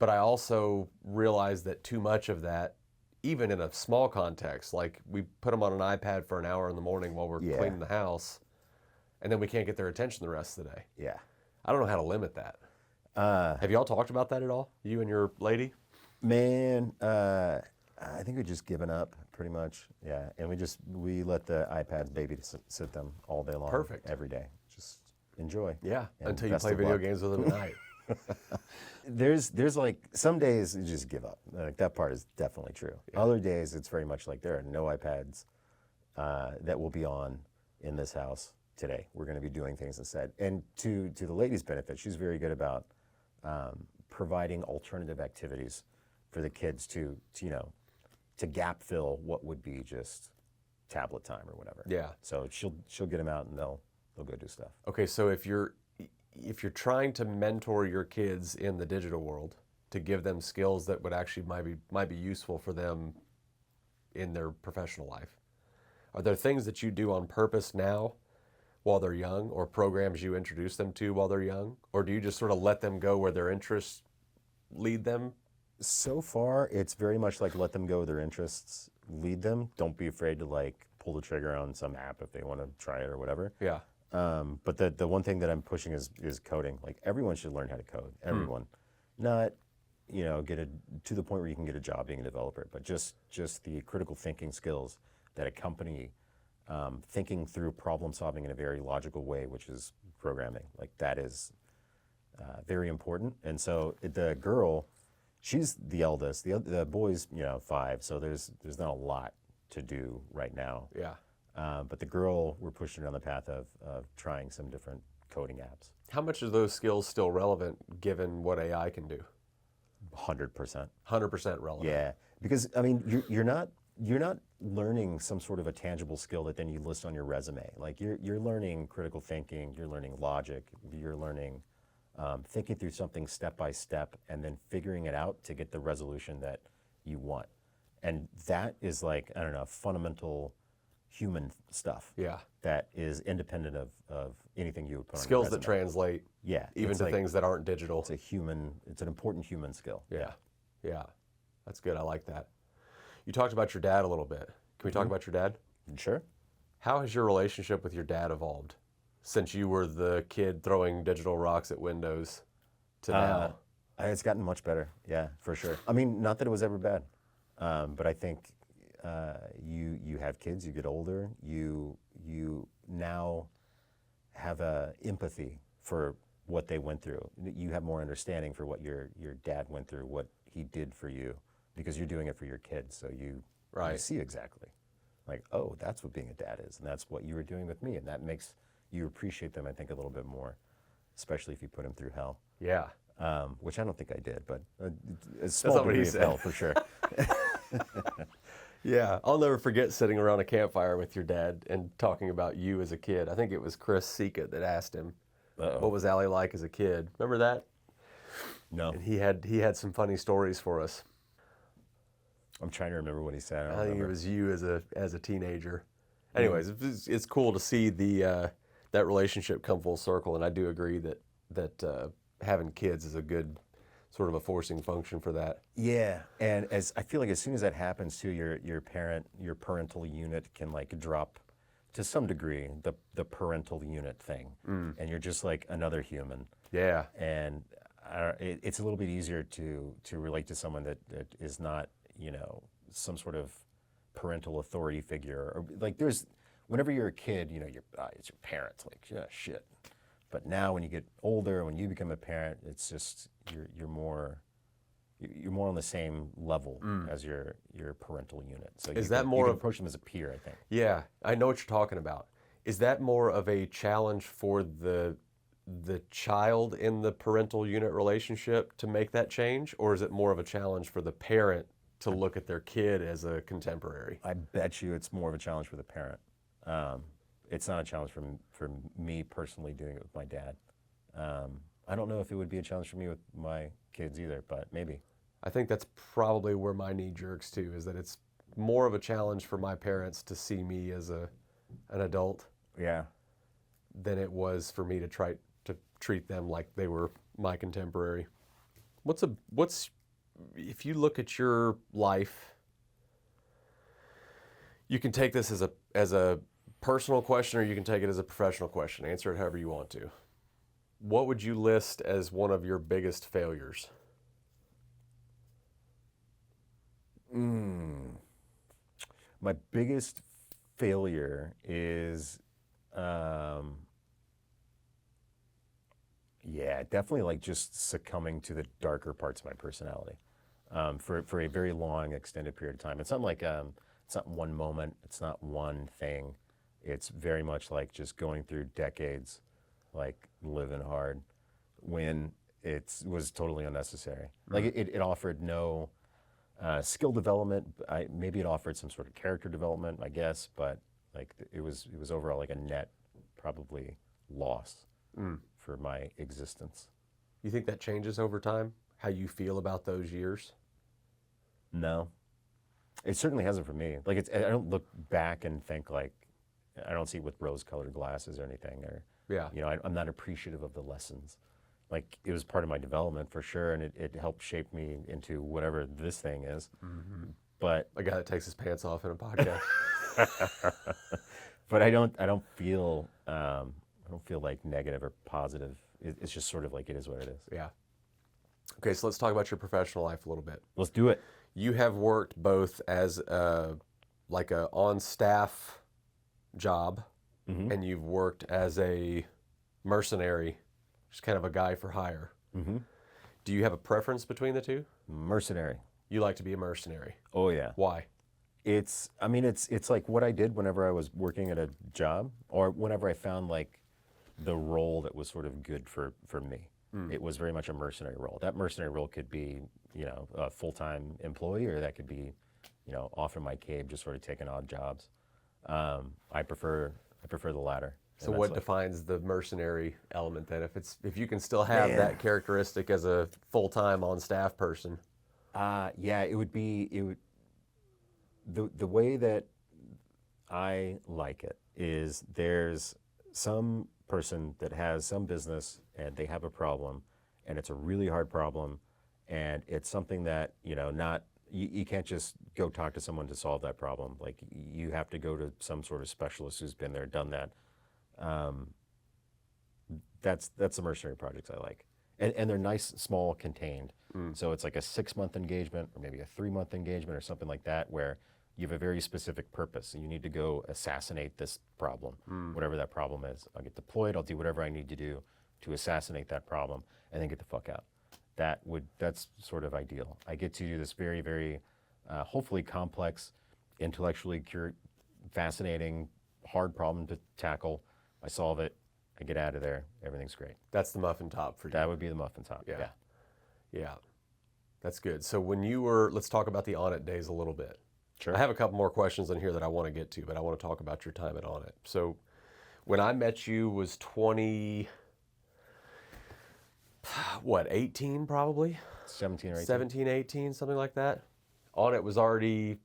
But I also realize that too much of that, even in a small context, like we put them on an iPad for an hour in the morning while we're cleaning the house, and then we can't get their attention the rest of the day. Yeah. I don't know how to limit that. Have y'all talked about that at all? You and your lady? Man, I think we've just given up pretty much. Yeah, and we let the iPads babysit them all day long. Perfect. Every day. Just enjoy. Yeah, And until you best play of video luck. games with them at night. There's like some days you just give up. Like that part is definitely true. Other days it's very much like there are no iPads that will be on in this house today. We're going to be doing things instead. And to the lady's benefit, she's very good about providing alternative activities for the kids to gap fill what would be just tablet time or whatever. Yeah. So she'll get them out and they'll go do stuff. Okay, so if you're trying to mentor your kids in the digital world to give them skills that would actually might be useful for them in their professional life, are there things that you do on purpose now while they're young, or programs you introduce them to while they're young, or do you just sort of let them go where their interests lead them? So far, it's very much like let them go, their interests lead them. Don't be afraid to like pull the trigger on some app if they want to try it or whatever. Yeah. But the one thing that I'm pushing is coding. Like everyone should learn how to code. Everyone, not get to the point where you can get a job being a developer, but just the critical thinking skills that accompany thinking through problem solving in a very logical way, which is programming. Like that is very important. And so the girl, She's the eldest. The boy's 5, so there's not a lot to do right now. Yeah. But the girl, we're pushing her on the path of trying some different coding apps. How much are those skills still relevant given what AI can do? 100%. 100% relevant. Yeah, because I mean, you're not learning some sort of a tangible skill that then you list on your resume. Like you're learning critical thinking, you're learning logic, you're learning thinking through something step by step, and then figuring it out to get the resolution that you want. And that is like, I don't know, fundamental human stuff. Yeah. That is independent of anything you would put on your Skills resume. that translate. Yeah, Even it's to like- things that aren't digital. It's an important human skill. Yeah. Yeah. That's good. I like that. You talked about your dad a little bit. Can we talk about your dad? Sure. How has your relationship with your dad evolved since you were the kid throwing digital rocks at windows to now? It's gotten much better. Yeah, for sure. I mean, not that it was ever bad, but I think you have kids, you get older, you now have a empathy for what they went through. You have more understanding for what your dad went through, what he did for you, because you're doing it for your kids. So you see exactly, like, oh, that's what being a dad is, and that's what you were doing with me, and that makes you appreciate them, I think, a little bit more, especially if you put them through hell. Yeah. Which I don't think I did, but a not small what degree he of said. hell for sure. Yeah. I'll never forget sitting around a campfire with your dad and talking about you as a kid. I think it was Chris Sika that asked him, what was Allie like as a kid? Remember that? No, And he had some funny stories for us. I'm trying to remember what he said. I don't I think it remember. was you as a teenager. Anyways, it's cool to see that relationship come full circle, and I do agree that having kids is a good sort of a forcing function for that. Yeah, and as I feel like as soon as that happens too, your parental unit can like drop to some degree the parental unit thing, and you're just like another human. Yeah. And it's a little bit easier to relate to someone that is not some sort of parental authority figure, or like whenever you're a kid, it's your parents, like, yeah, shit. But now when you get older, when you become a parent, it's just you're more on the same level as your parental unit. So Is you that can, more you can of- approach them as a peer, I think. Yeah, I know what you're talking about. Is that more of a challenge for the child in the parental unit relationship to make that change, or is it more of a challenge for the parent to look at their kid as a contemporary? I bet you it's more of a challenge for the parent. It's not a challenge for me personally doing it with my dad. I don't know if it would be a challenge for me with my kids either, but maybe. I think that's probably where my knee jerks to, is that it's more of a challenge for my parents to see me as an adult Yeah. than it was for me to try to treat them like they were my contemporary. What's if you look at your life, you can take this as a personal question, or you can take it as a professional question. Answer it however you want to. What would you list as one of your biggest failures? My biggest failure is, definitely like just succumbing to the darker parts of my personality for a very long, extended period of time. It's not like it's not one moment. It's not one thing. It's very much like just going through decades, like living hard, when it was totally unnecessary. Like it offered no skill development. Maybe it offered some sort of character development, I guess, but like it was overall like a net probably loss for my existence. You think that changes over time? How you feel about those years? No, it certainly hasn't for me. Like I don't look back and think like, I don't see it with rose-colored glasses or anything, or Yeah. I'm not appreciative of the lessons. Like it was part of my development for sure, and it helped shape me into whatever this thing is. But A guy that takes his pants off in a podcast. but I don't feel like negative or positive. It's just sort of like it is what it is. Yeah. Okay, so let's talk about your professional life a little bit. Let's do it. You have worked both as a on-staff job, and you've worked as a mercenary, just kind of a guy for hire. Do you have a preference between the two? Mercenary. You like to be a mercenary. Oh yeah. Why? It's like what I did whenever I was working at a job, or whenever I found like the role that was sort of good for me. It was very much a mercenary role. That mercenary role could be, a full-time employee, or that could be, off in my cave, just sort of taking odd jobs. I prefer the latter. So what defines the mercenary element then? If you can still have that characteristic as a full-time on staff person? It would be the way that I like it is there's some person that has some business and they have a problem, and it's a really hard problem, and it's something that you can't just go talk to someone to solve that problem. Like, you have to go to some sort of specialist who's been there, done that. That's the mercenary projects I like, and they're nice, small, contained. So it's like a 6-month engagement, or maybe a 3-month engagement, or something like that, where you have a very specific purpose. You need to go assassinate this problem, whatever that problem is. I'll get deployed. I'll do whatever I need to do to assassinate that problem, and then get the fuck out. That's sort of ideal. I get to do this very, very, hopefully complex, intellectually fascinating, hard problem to tackle. I solve it. I get out of there. Everything's great. That's the muffin top for you. That would be the muffin top. Yeah. That's good. So let's talk about the Onnit days a little bit. Sure. I have a couple more questions in here that I want to get to, but I want to talk about your time at Onnit. So when I met you was 18 probably? 17 or 18. 17, 18, something like that. Onnit was already,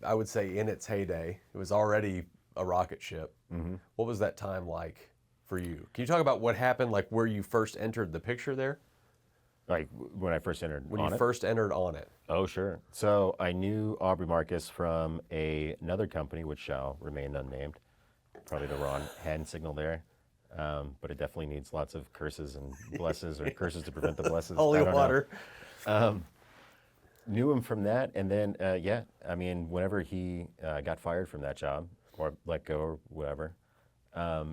I would say, in its heyday. It was already a rocket ship. Mm-hmm. What was that time like for you? Can you talk about what happened, like where you first entered the picture there? Like when I first entered When you first entered Onnit. Oh, sure. So I knew Aubrey Marcus from another company, which shall remain unnamed. Probably the wrong hand signal there. But it definitely needs lots of curses and blesses, or curses to prevent the blesses. Holy water. Knew him from that, and then, whenever he got fired from that job, or let go, or whatever,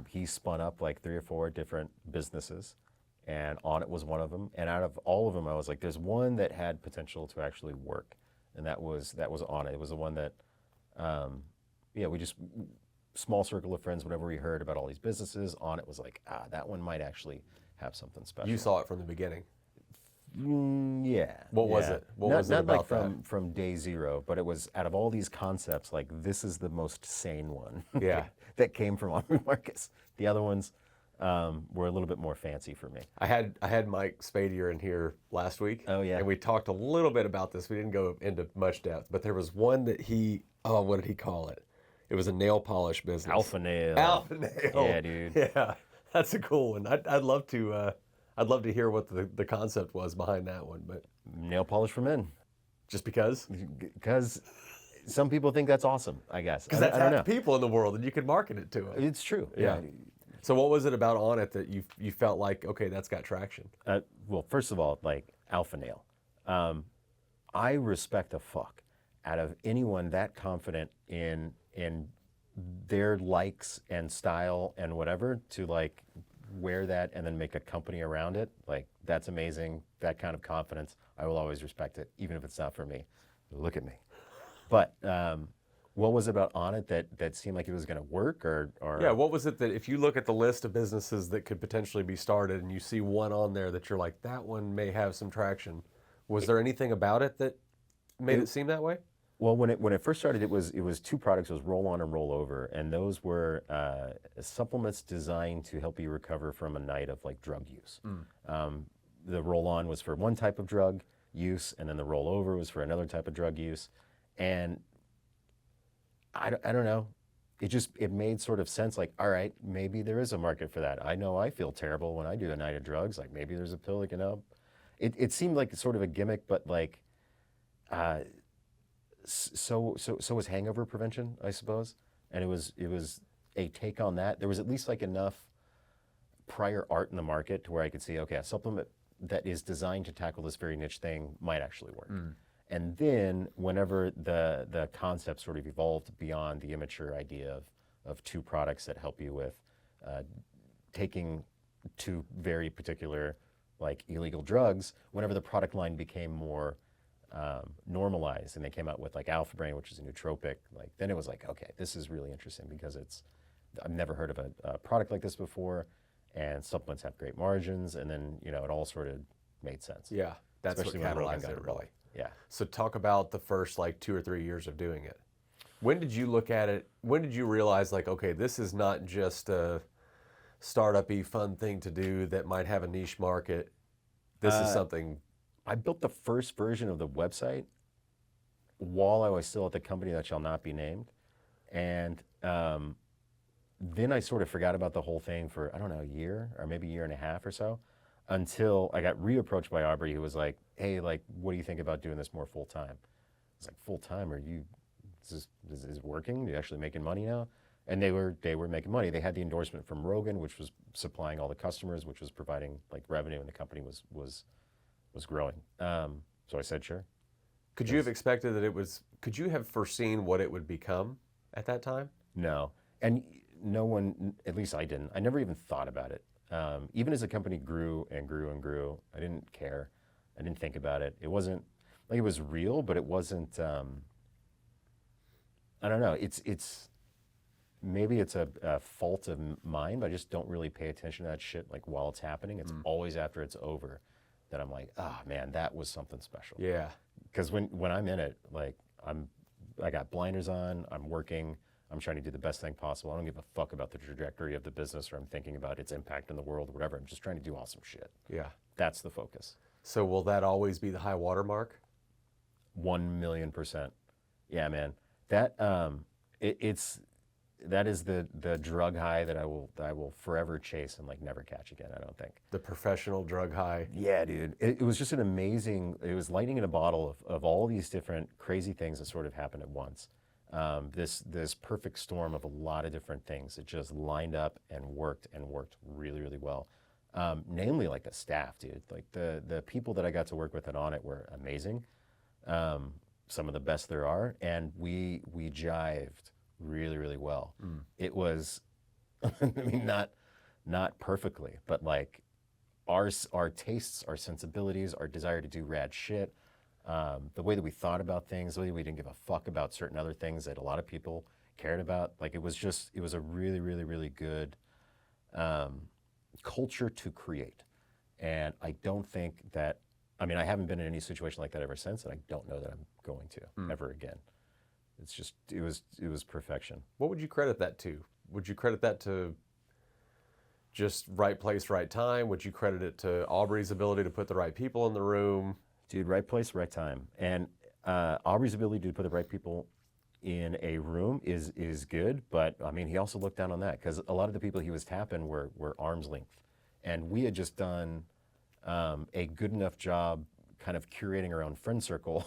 he spun up like 3 or 4 different businesses, and Onnit was one of them. And out of all of them, I was like, there's one that had potential to actually work, and that was Onnit. It was the one that, we just, small circle of friends, whenever we heard about all these businesses, Onnit was like, that one might actually have something special. You saw it from the beginning. Yeah. What was it? What was it about like from day zero, but it was, out of all these concepts, like, this is the most sane one. Yeah. that came from Aubrey Marcus. The other ones were a little bit more fancy for me. I had Mike Spadier in here last week. Oh, yeah. And we talked a little bit about this. We didn't go into much depth, but there was one that what did he call it? It was a nail polish business. Alpha Nail. Alpha Nail. Yeah, dude. Yeah, that's a cool one. I'd love to hear what the concept was behind that one, but Nail polish for men. just because? Because some people think that's awesome, I guess. Because that's I don't half know. the people in the world, and you can market it to them. It's true. Yeah. So what was it about Onnit that you felt like, okay, that's got traction? Well, first of all, like, Alpha Nail. I respect the fuck out of anyone that confident in their likes and style and whatever, to like wear that and then make a company around it. Like, that's amazing. That kind of confidence, I will always respect it, even if it's not for me. Look at me. But what was it about Onnit that seemed like it was going to work, or? Yeah, what was it that, if you look at the list of businesses that could potentially be started and you see one on there that you're like, that one may have some traction, was there anything about it that made it seem that way? Well, when it first started, it was 2 products. It was Roll On and Roll Over, and those were supplements designed to help you recover from a night of like drug use. The Roll On was for one type of drug use, and then the Roll Over was for another type of drug use. And I don't know, it made sort of sense. Like, all right, maybe there is a market for that. I know I feel terrible when I do a night of drugs. Like, maybe there's a pill that can help. It seemed like sort of a gimmick, but like. So was hangover prevention, I suppose, and it was a take on that. There was at least like enough prior art in the market to where I could see, okay, a supplement that is designed to tackle this very niche thing might actually work. And then whenever the concept sort of evolved beyond the immature idea of 2 products that help you with taking 2 very particular like illegal drugs whenever the product line became more normalized, and they came out with like Alpha Brain, which is a nootropic. Like then it was like, okay, this is really interesting because I've never heard of a product like this before, and supplements have great margins, and then it all sort of made sense. Yeah, that's Especially what when Rogan catalyzed got it, involved. really. Yeah. So talk about the first like 2 or 3 years of doing it. When did you look at it? When did you realize like, okay, this is not just a startup-y fun thing to do that might have a niche market. This is something. I built the first version of the website while I was still at the company that shall not be named. And then I sort of forgot about the whole thing for, I don't know, a year or maybe a year and a half or so, until I got reapproached by Aubrey, who was like, hey, like, what do you think about doing this more full time? I was like, full time? Is it working? Are you actually making money now? And they were making money. They had the endorsement from Rogan, which was supplying all the customers, which was providing like revenue, and the company was growing. So I said, sure. Could you have expected that it was? Could you have foreseen what it would become at that time? No, and no one, at least I didn't. I never even thought about it. Even as the company grew and grew and grew, I didn't care. I didn't think about it. It wasn't like it was real, but it wasn't. I don't know. It's maybe it's a fault of mine, but I just don't really pay attention to that shit like while it's happening. It's always after it's over that I'm like, oh man, that was something special. Yeah. Because when I'm in it, like I got blinders on, I'm working, I'm trying to do the best thing possible. I don't give a fuck about the trajectory of the business, or I'm thinking about its impact in the world or whatever. I'm just trying to do awesome shit. Yeah. That's the focus. So will that always be the high water mark? 1,000,000%. Yeah, man. That that is the drug high that I will forever chase and like never catch again, I don't think. The professional drug high. Yeah, dude. It was just it was lightning in a bottle of all these different crazy things that sort of happened at once. This perfect storm of a lot of different things that just lined up and worked really, really well. Namely like the staff, dude. Like the people that I got to work with at Onnit were amazing. Some of the best there are, and we jived really, really well. It was, I mean, not perfectly, but like our tastes, our sensibilities, our desire to do rad shit, the way that we thought about things, the way we didn't give a fuck about certain other things that a lot of people cared about. Like it was a really, really, really good culture to create. And I don't think that, I mean, I haven't been in any situation like that ever since, and I don't know that I'm going to ever again. It's just, it was perfection. What would you credit that to? Would you credit that to just right place, right time? Would you credit it to Aubrey's ability to put the right people in the room? Dude, right place, right time. And Aubrey's ability to put the right people in a room is good, but I mean, he also looked down on that because a lot of the people he was tapping were arm's length. And we had just done a good enough job kind of curating our own friend circle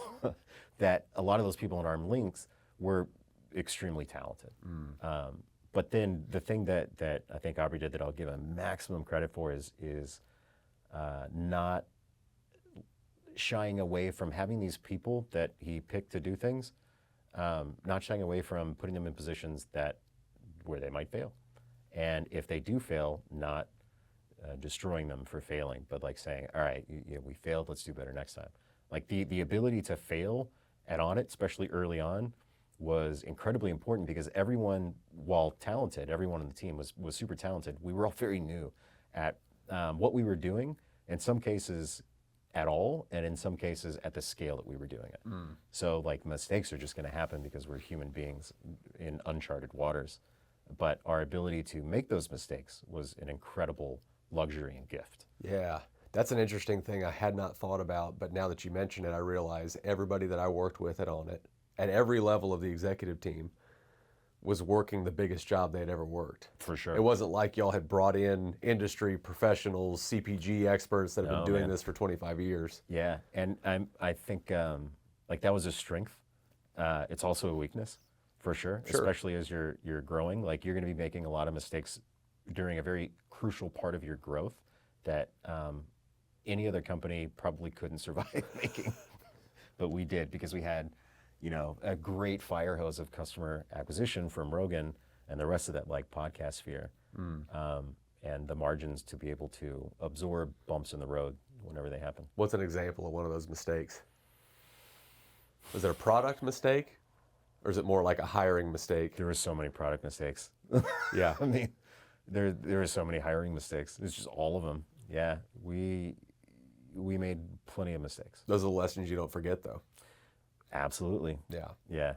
that a lot of those people in arm's length were extremely talented. But then the thing that I think Aubrey did that I'll give him maximum credit for is not shying away from having these people that he picked to do things, not shying away from putting them in positions where they might fail. And if they do fail, not destroying them for failing, but like saying, all right, we failed, let's do better next time. Like the ability to fail at Onnit, especially early on, was incredibly important because everyone, while talented, everyone on the team was super talented. We were all very new at what we were doing, in some cases at all, and in some cases at the scale that we were doing it. So like mistakes are just gonna happen because we're human beings in uncharted waters. But our ability to make those mistakes was an incredible luxury and gift. Yeah, that's an interesting thing I had not thought about, but now that you mention it, I realize everybody that I worked with at Onnit, at every level of the executive team, was working the biggest job they'd ever worked. For sure. It wasn't like y'all had brought in industry professionals, CPG experts that have been doing man. this for 25 years. Yeah, and I think like that was a strength. It's also a weakness, for sure. Especially as you're growing. Like you're going to be making a lot of mistakes during a very crucial part of your growth that any other company probably couldn't survive making, but we did because we had, a great fire hose of customer acquisition from Rogan and the rest of that like podcast sphere. and the margins to be able to absorb bumps in the road whenever they happen. What's an example of one of those mistakes? Was it a product mistake, or is it more like a hiring mistake? There were so many product mistakes. Yeah. I mean, there were so many hiring mistakes. It's just all of them. Yeah, we made plenty of mistakes. Those are the lessons you don't forget, though. Absolutely. Yeah. Yeah.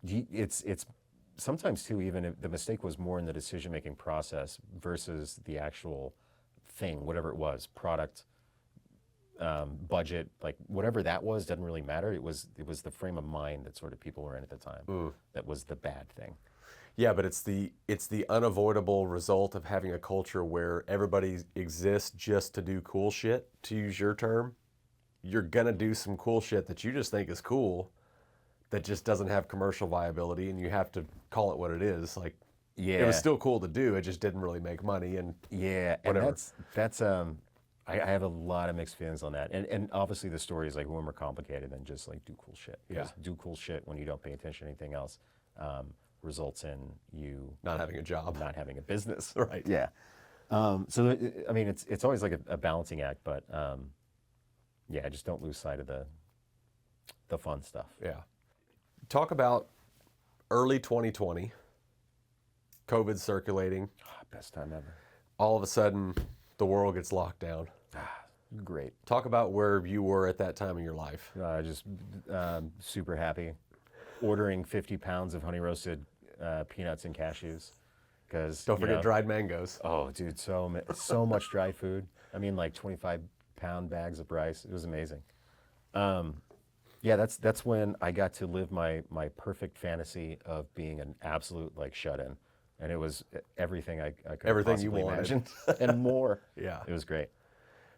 It's sometimes too, even if the mistake was more in the decision-making process versus the actual thing, whatever it was, product, budget, like whatever that was, doesn't really matter. It was the frame of mind that sort of people were in at the time that was the bad thing. Yeah, but it's the unavoidable result of having a culture where everybody exists just to do cool shit, to use your term. You're gonna do some cool shit that you just think is cool that just doesn't have commercial viability, and you have to call it what it is. Like, Yeah. it was still cool to do, it just didn't really make money, and Yeah, whatever. and that's I have a lot of mixed feelings on that. And obviously the story is like way more complicated than just like do cool shit. Because Yeah. do cool shit when you don't pay attention to anything else results in you not having a job. not having a business. Right. Yeah. So I mean, it's always like a balancing act, but yeah, just don't lose sight of the fun stuff. Yeah. Talk about early 2020, COVID circulating. Best time ever. All of a sudden, the world gets locked down. Great. Talk about where you were at that time in your life. Just super happy. Ordering 50 pounds of honey roasted peanuts and cashews. Because Don't forget dried mangoes. Oh, dude, so much dry food. I mean, like 25-pound bags of rice. It was amazing. Yeah, that's when I got to live my perfect fantasy of being an absolute like shut-in, and it was everything I could Everything you possibly wanted. imagine and more. Yeah. It was great.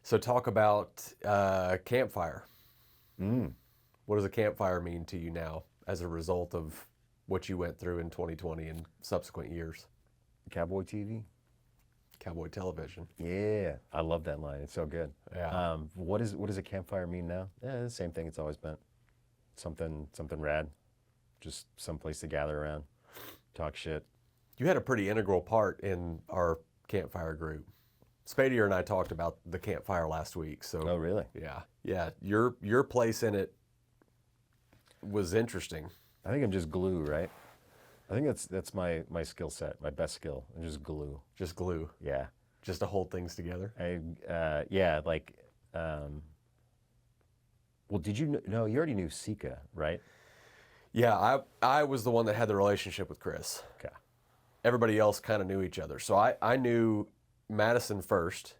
So talk about campfire. What does a campfire mean to you now as a result of what you went through in 2020 and subsequent years? Cowboy TV. Cowboy television. Yeah, I love that line. It's so good. Yeah. What does a campfire mean now? Yeah, the same thing it's always been. Something rad. Just some place to gather around, talk shit. You had a pretty integral part in our campfire group. Spadier and I talked about the campfire last week. So. Oh, really? Yeah. Your place in it was interesting. I think I'm just glue, right? I think that's my skill set, my best skill. I'm just glue. Just glue. Yeah. Just to hold things together. Yeah, like. Well, did you know? You already knew Sika, right? Yeah, I was the one that had the relationship with Chris. Okay. Everybody else kind of knew each other. So I knew Madison first.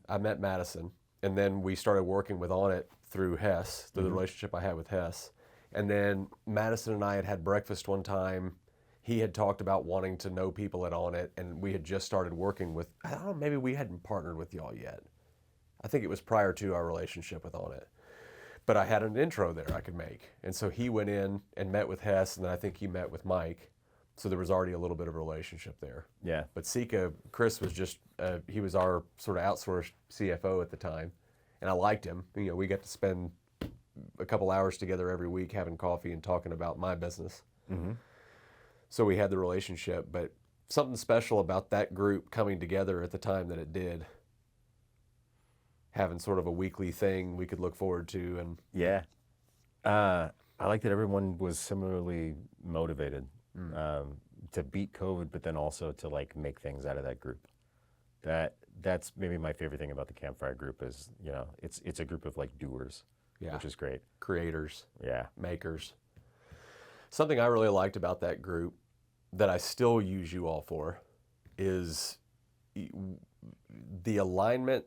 I met Madison, and then we started working with Onnit through Hess, through the relationship I had with Hess. And then Madison and I had breakfast one time. He had talked about wanting to know people at Onnit, and we had just started working with, I don't know, maybe we hadn't partnered with y'all yet. I think it was prior to our relationship with Onnit. But I had an intro there I could make. And so he went in and met with Hess, and then I think he met with Mike. So there was already a little bit of a relationship there. Yeah. But Sika, Chris was just, he was our sort of outsourced CFO at the time. And I liked him. You know, we got to spend a couple hours together every week having coffee and talking about my business. So we had the relationship. But something special about that group coming together at the time that it did, having sort of a weekly thing we could look forward to. And Yeah. I like that everyone was similarly motivated to beat COVID, but then also to like make things out of that group. That's maybe my favorite thing about the campfire group is, you know, it's a group of like doers, which is great. Creators, Yeah. makers. Something I really liked about that group that I still use you all for is the alignment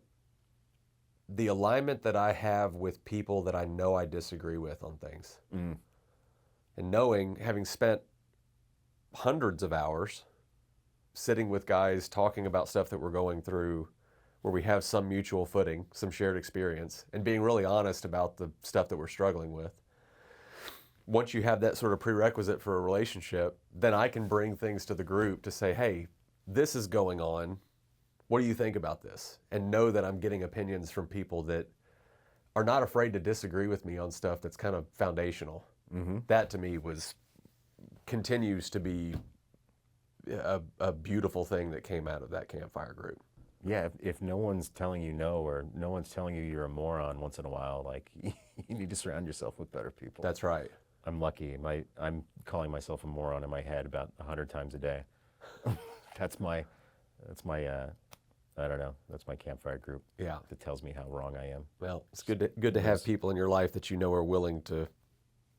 that I have with people that I know I disagree with on things. And knowing, having spent hundreds of hours sitting with guys talking about stuff that we're going through where we have some mutual footing, some shared experience, and being really honest about the stuff that we're struggling with. Once you have that sort of prerequisite for a relationship, then I can bring things to the group to say, hey, this is going on. What do you think about this? And know that I'm getting opinions from people that are not afraid to disagree with me on stuff that's kind of foundational. That to me continues to be a beautiful thing that came out of that campfire group. Yeah, if no one's telling you no, or no one's telling you you're a moron once in a while, like you need to surround yourself with better people. That's right. I'm lucky. I'm calling myself a moron in my head about 100 times a day. That's my I don't know. That's my campfire group. Yeah. That tells me how wrong I am. Well, it's good to have people in your life that you know are willing to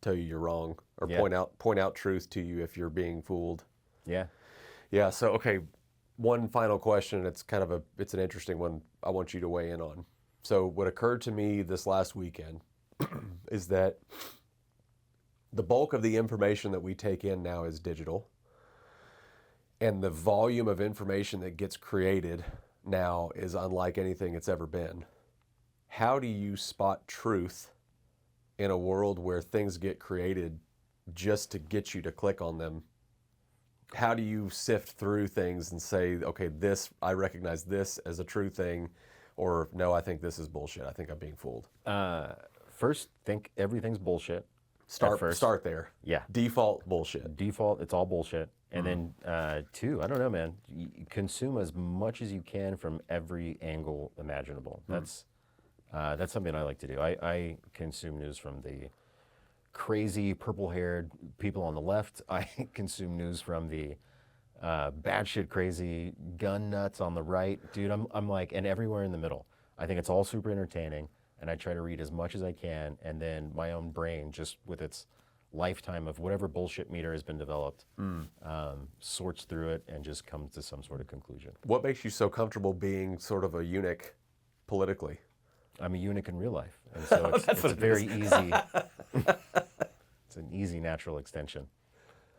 tell you you're wrong, or point out truth to you if you're being fooled. Yeah. Yeah. So okay, one final question. It's it's an interesting one. I want you to weigh in on. So what occurred to me this last weekend is that the bulk of the information that we take in now is digital, and the volume of information that gets created now is unlike anything it's ever been. How do you spot truth in a world where things get created just to get you to click on them? How do you sift through things and say, okay, I recognize this as a true thing, or no, I think this is bullshit. I think I'm being fooled. First, think everything's bullshit. Start there. Yeah. Default bullshit. Default, it's all bullshit. And then two, I don't know, man. Consume as much as you can from every angle imaginable. That's something I like to do. I consume news from the crazy purple-haired people on the left. I consume news from the batshit crazy gun nuts on the right. Dude, I'm like, and everywhere in the middle. I think it's all super entertaining, and I try to read as much as I can, and then my own brain, just with its lifetime of whatever bullshit meter has been developed, sorts through it and just comes to some sort of conclusion. What makes you so comfortable being sort of a eunuch politically? I'm a eunuch in real life, and so it's a very easy. It's an easy natural extension.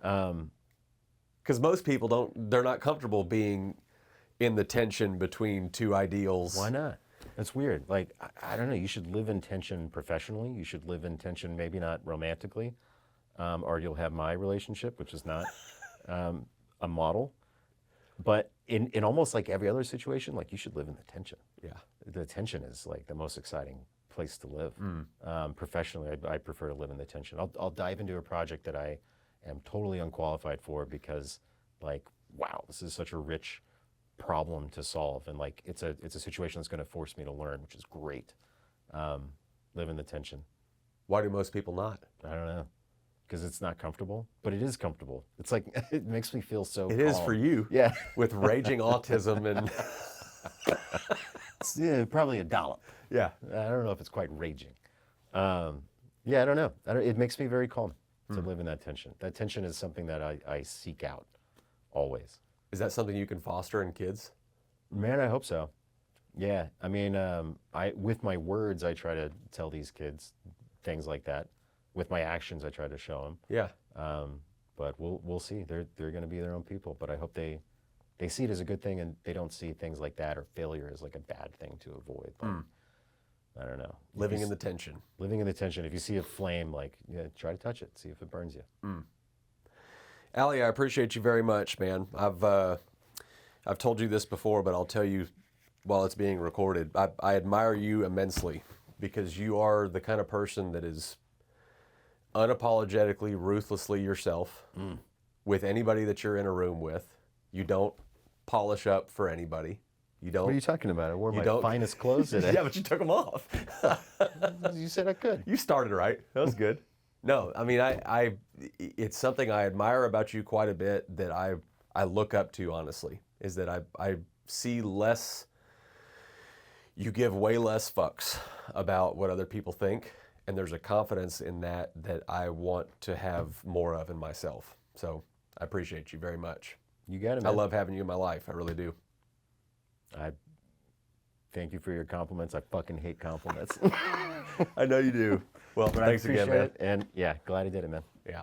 Because most people they're not comfortable being in the tension between two ideals. Why not? That's weird. Like, I don't know, you should live in tension professionally. You should live in tension, maybe not romantically, or you'll have my relationship, which is not a model. But in almost like every other situation, like, you should live in the tension. Yeah. The tension is like the most exciting place to live. Professionally, I prefer to live in the tension. I'll dive into a project that I am totally unqualified for because, like, wow, this is such a rich problem to solve, and like it's a situation that's going to force me to learn, which is great. Live in the tension. Why do most people not? I don't know, because it's not comfortable, but it is comfortable. It's like it makes me feel so. It calm. is for you. Yeah. With raging autism and yeah, probably a dollop. yeah. I don't know if it's quite raging. Yeah, I don't know. It makes me very calm to live in that tension. That tension is something that I seek out always. Is that something you can foster in kids? Man, I hope so. Yeah, I mean, with my words, I try to tell these kids things like that. With my actions, I try to show them. Yeah. But we'll see. They're going to be their own people. But I hope they see it as a good thing, and they don't see things like that or failure as like a bad thing to avoid. Like, I don't know. Living in the tension. Living in the tension. If you see a flame, like, yeah, try to touch it. See if it burns you. Allie, I appreciate you very much, man. I've told you this before, but I'll tell you while it's being recorded. I admire you immensely because you are the kind of person that is unapologetically, ruthlessly yourself with anybody that you're in a room with. You don't polish up for anybody. You don't. What are you talking about? I wore my don't- finest clothes today. Yeah, but you took them off. You said I could. You started right. That was good. No, I mean, it's something I admire about you quite a bit that I look up to, honestly, is that I see less, you give way less fucks about what other people think, and there's a confidence in that I want to have more of in myself. So I appreciate you very much. You got it, I man. love having you in my life. I really do. I thank you for your compliments. I fucking hate compliments. I know you do. Well, But thanks I appreciate again, man. it, and yeah, glad I did it, man. Yeah.